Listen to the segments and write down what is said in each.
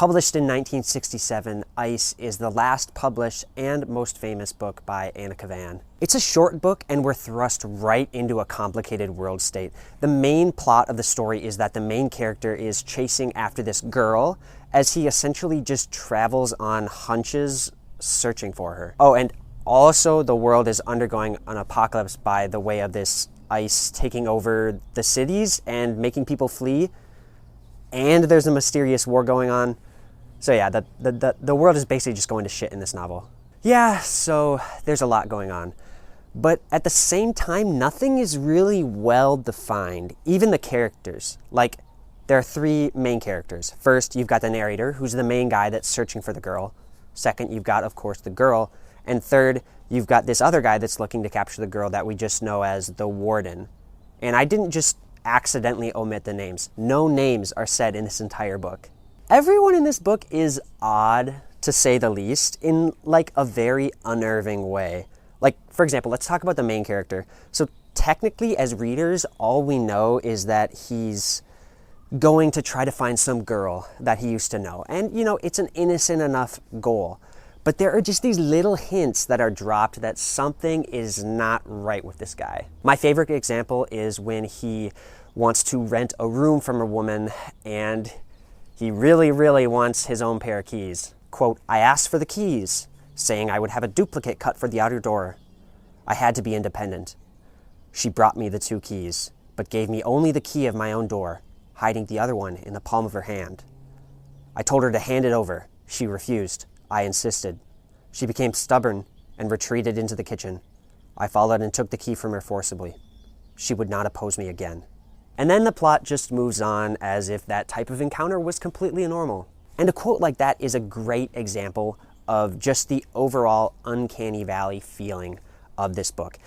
Published in 1967, Ice is the last published and most famous book by Anna Kavan. It's a short book, and we're thrust right into a complicated world state. The main plot of the story is that the main character is chasing after this girl as he essentially just travels on hunches searching for her. Oh, and also the world is undergoing an apocalypse by the way of this ice taking over the cities and making people flee. And there's a mysterious war going on. So yeah, the world is basically just going to shit in this novel. Yeah, so there's a lot going on. But at the same time, nothing is really well defined. Even the characters. Like, there are three main characters. First, you've got the narrator, who's the main guy that's searching for the girl. Second, you've got, of course, the girl. And third, you've got this other guy that's looking to capture the girl that we just know as the warden. And I didn't just accidentally omit the names. No names are said in this entire book. Everyone in this book is odd, to say the least, in like a very unnerving way. Like, for example, let's talk about the main character. So technically, as readers, all we know is that he's going to try to find some girl that he used to know. And, you know, it's an innocent enough goal. But there are just these little hints that are dropped that something is not right with this guy. My favorite example is when he wants to rent a room from a woman and he really, really wants his own pair of keys. Quote, "I asked for the keys, saying I would have a duplicate cut for the outer door. I had to be independent. She brought me the 2 keys, but gave me only the key of my own door, hiding the other one in the palm of her hand. I told her to hand it over. She refused. I insisted. She became stubborn and retreated into the kitchen. I followed and took the key from her forcibly. She would not oppose me again." And then the plot just moves on as if that type of encounter was completely normal. And a quote like that is a great example of just the overall uncanny valley feeling of this book.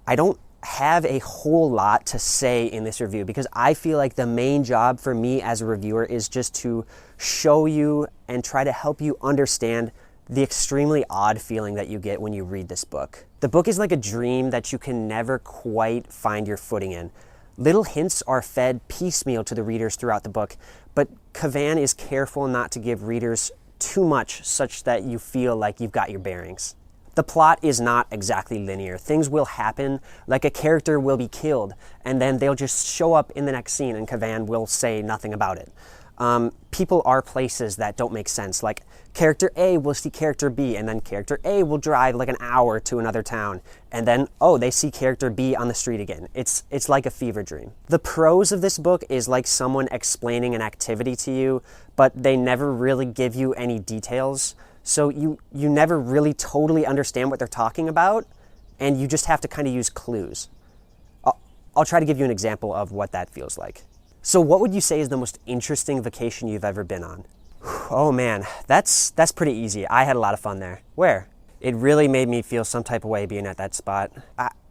I don't have a whole lot to say in this review because I feel like the main job for me as a reviewer is just to show you and try to help you understand the extremely odd feeling that you get when you read this book. The book is like a dream that you can never quite find your footing in. Little hints are fed piecemeal to the readers throughout the book, but Kavan is careful not to give readers too much such that you feel like you've got your bearings. The plot is not exactly linear. Things will happen, like a character will be killed, and then they'll just show up in the next scene and Kavan will say nothing about it. People are places that don't make sense, like character A will see character B, and then character A will drive like an hour to another town, and then, oh, they see character B on the street again. It's like a fever dream. The prose of this book is like someone explaining an activity to you, but they never really give you any details, so you never really totally understand what they're talking about, and you just have to kind of use clues. I'll try to give you an example of what that feels like. So what would you say is the most interesting vacation you've ever been on? Oh man, that's pretty easy. I had a lot of fun there. Where? It really made me feel some type of way being at that spot.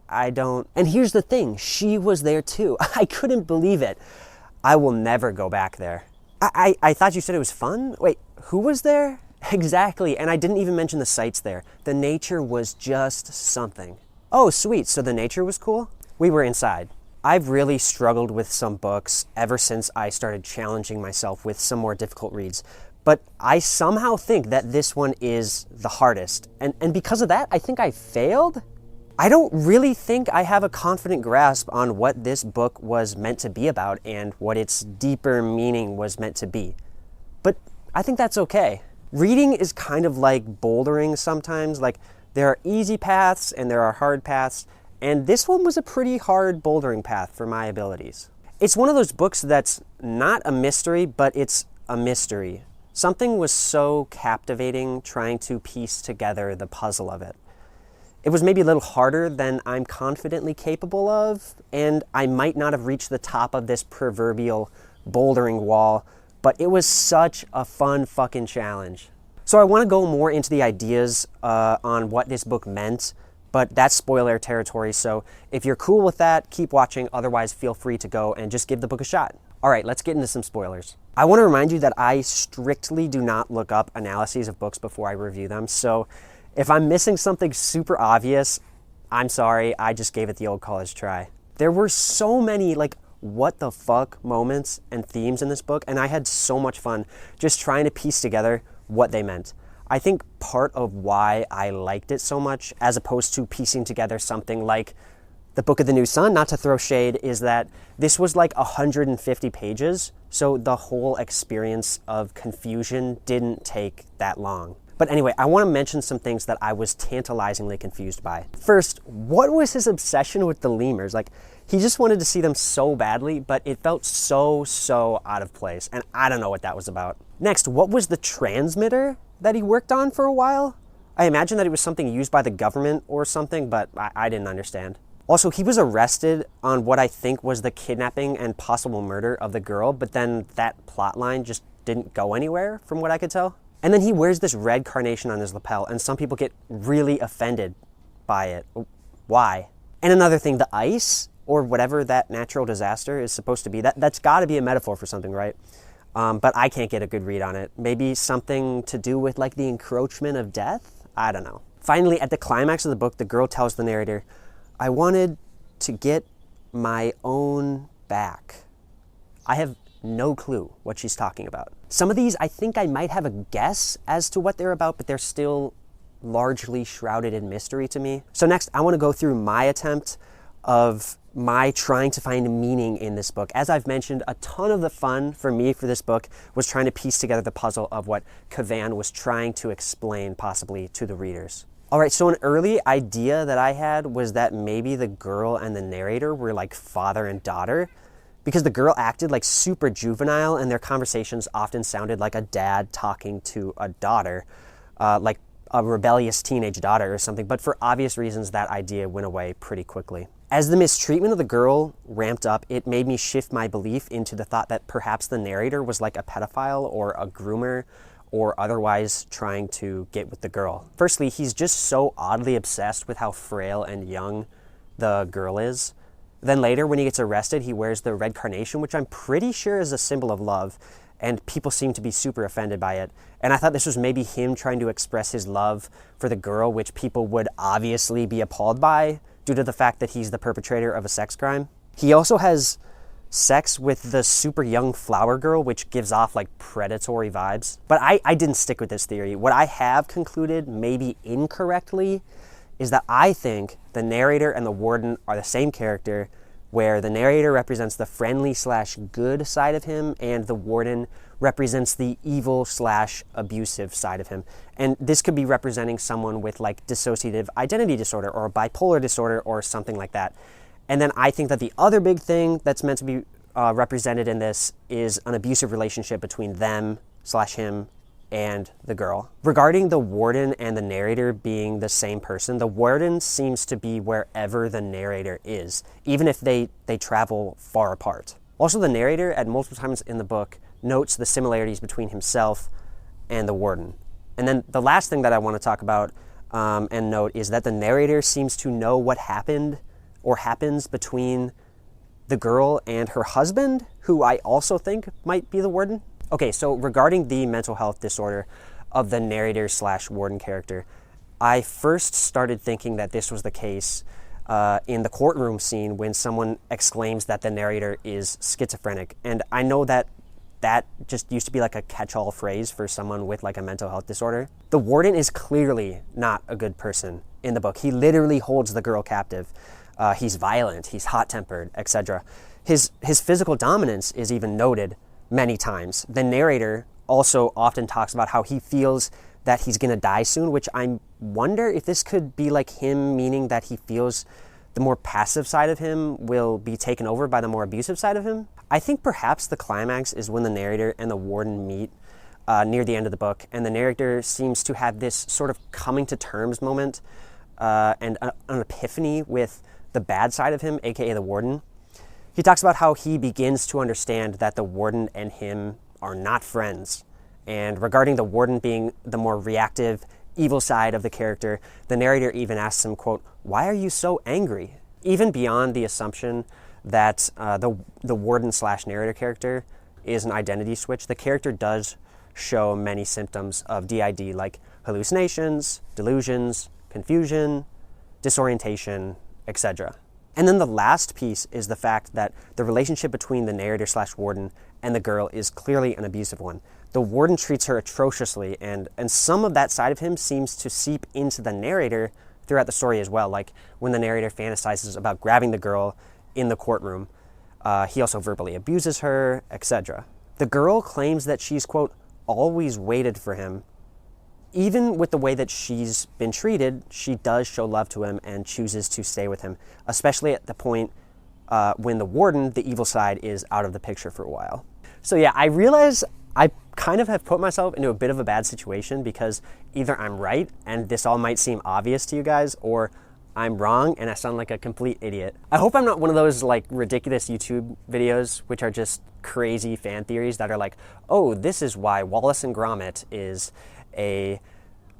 I don't... And here's the thing, she was there too. I couldn't believe it. I will never go back there. I thought you said it was fun? Wait, who was there? Exactly, and I didn't even mention the sights there. The nature was just something. Oh, sweet, so the nature was cool? We were inside. I've really struggled with some books ever since I started challenging myself with some more difficult reads, but I somehow think that this one is the hardest, and because of that, I think I failed? I don't really think I have a confident grasp on what this book was meant to be about and what its deeper meaning was meant to be, but I think that's okay. Reading is kind of like bouldering sometimes, like there are easy paths and there are hard paths, and this one was a pretty hard bouldering path for my abilities. It's one of those books that's not a mystery, but it's a mystery. Something was so captivating trying to piece together the puzzle of it. It was maybe a little harder than I'm confidently capable of, and I might not have reached the top of this proverbial bouldering wall, but it was such a fun fucking challenge. So I want to go more into the ideas on what this book meant, but that's spoiler territory, so if you're cool with that, keep watching, otherwise feel free to go and just give the book a shot. All right, let's get into some spoilers. I want to remind you that I strictly do not look up analyses of books before I review them, so if I'm missing something super obvious, I'm sorry, I just gave it the old college try. There were so many, like, what the fuck moments and themes in this book, and I had so much fun just trying to piece together what they meant. I think part of why I liked it so much, as opposed to piecing together something like the Book of the New Sun, not to throw shade, is that this was like 150 pages, so the whole experience of confusion didn't take that long. But anyway, I want to mention some things that I was tantalizingly confused by. First, what was his obsession with the lemurs? Like, he just wanted to see them so badly, but it felt so out of place, and I don't know what that was about. Next, what was the transmitter that he worked on for a while? I imagine that it was something used by the government or something, but I didn't understand. Also, he was arrested on what I think was the kidnapping and possible murder of the girl, but then that plot line just didn't go anywhere from what I could tell. And then he wears this red carnation on his lapel, and some people get really offended by it. Why? And another thing, the ice, or whatever that natural disaster is supposed to be, that's got to be a metaphor for something, right? But I can't get a good read on it. Maybe something to do with like the encroachment of death? I don't know. Finally, at the climax of the book, the girl tells the narrator, "I wanted to get my own back." I have no clue what she's talking about. Some of these, I think I might have a guess as to what they're about, but they're still largely shrouded in mystery to me. So next, I want to go through my attempt of my trying to find meaning in this book. As I've mentioned, a ton of the fun for me for this book was trying to piece together the puzzle of what Kavan was trying to explain possibly to the readers. All right, so an early idea that I had was that maybe the girl and the narrator were like father and daughter, because the girl acted like super juvenile and their conversations often sounded like a dad talking to a daughter, like a rebellious teenage daughter or something. But for obvious reasons, that idea went away pretty quickly. As the mistreatment of the girl ramped up, it made me shift my belief into the thought that perhaps the narrator was like a pedophile or a groomer or otherwise trying to get with the girl. Firstly, he's just so oddly obsessed with how frail and young the girl is. Then later, when he gets arrested, he wears the red carnation, which I'm pretty sure is a symbol of love, and people seem to be super offended by it. And I thought this was maybe him trying to express his love for the girl, which people would obviously be appalled by due to the fact that he's the perpetrator of a sex crime. He also has sex with the super young flower girl, which gives off like predatory vibes. But I didn't stick with this theory. What I have concluded, maybe incorrectly, is that I think the narrator and the warden are the same character, where the narrator represents the friendly/good side of him and the warden represents the evil/abusive side of him. And this could be representing someone with like dissociative identity disorder or bipolar disorder or something like that. And then I think that the other big thing that's meant to be represented in this is an abusive relationship between them/him and the girl. Regarding the warden and the narrator being the same person, the warden seems to be wherever the narrator is, even if they travel far apart. Also, the narrator at multiple times in the book notes the similarities between himself and the warden. And then the last thing that I want to talk about and note is that the narrator seems to know what happened or happens between the girl and her husband, who I also think might be the warden. Okay, so regarding the mental health disorder of the narrator/warden character, I first started thinking that this was the case in the courtroom scene when someone exclaims that the narrator is schizophrenic. And I know that that just used to be like a catch-all phrase for someone with like a mental health disorder. The warden is clearly not a good person in the book. He literally holds the girl captive. He's violent, he's hot-tempered, etc. His physical dominance is even noted many times. The narrator also often talks about how he feels that he's gonna die soon, which I wonder if this could be like him meaning that he feels the more passive side of him will be taken over by the more abusive side of him. I think perhaps the climax is when the narrator and the warden meet near the end of the book, and the narrator seems to have this sort of coming to terms moment and an epiphany with the bad side of him, aka the warden. He talks about how he begins to understand that the warden and him are not friends. And regarding the warden being the more reactive, evil side of the character, the narrator even asks him, quote, "Why are you so angry?" Even beyond the assumption that the warden/narrator character is an identity switch, the character does show many symptoms of DID, like hallucinations, delusions, confusion, disorientation, etc. And then the last piece is the fact that the relationship between the narrator/warden and the girl is clearly an abusive one. The warden treats her atrociously, and some of that side of him seems to seep into the narrator throughout the story as well. Like when the narrator fantasizes about grabbing the girl in the courtroom, he also verbally abuses her, etc. The girl claims that she's, quote, always waited for him. Even with the way that she's been treated, she does show love to him and chooses to stay with him, especially at the point when the warden, the evil side, is out of the picture for a while. So yeah, I realize I kind of have put myself into a bit of a bad situation because either I'm right and this all might seem obvious to you guys, or I'm wrong and I sound like a complete idiot. I hope I'm not one of those like ridiculous YouTube videos which are just crazy fan theories that are like, oh, this is why Wallace and Gromit is a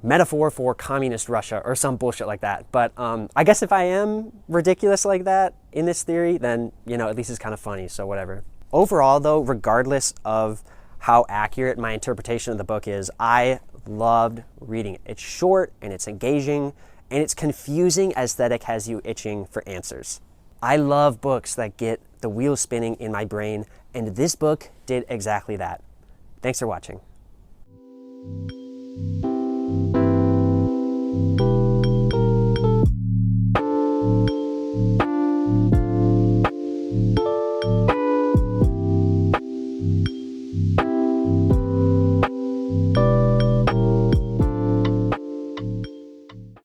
metaphor for communist Russia or some bullshit like that. But I guess if I am ridiculous like that in this theory, then, you know, at least it's kind of funny, so whatever. Overall though, regardless of how accurate my interpretation of the book is, I loved reading it. It's short and it's engaging and its confusing aesthetic has you itching for answers. I love books that get the wheels spinning in my brain, and this book did exactly that. Thanks for watching.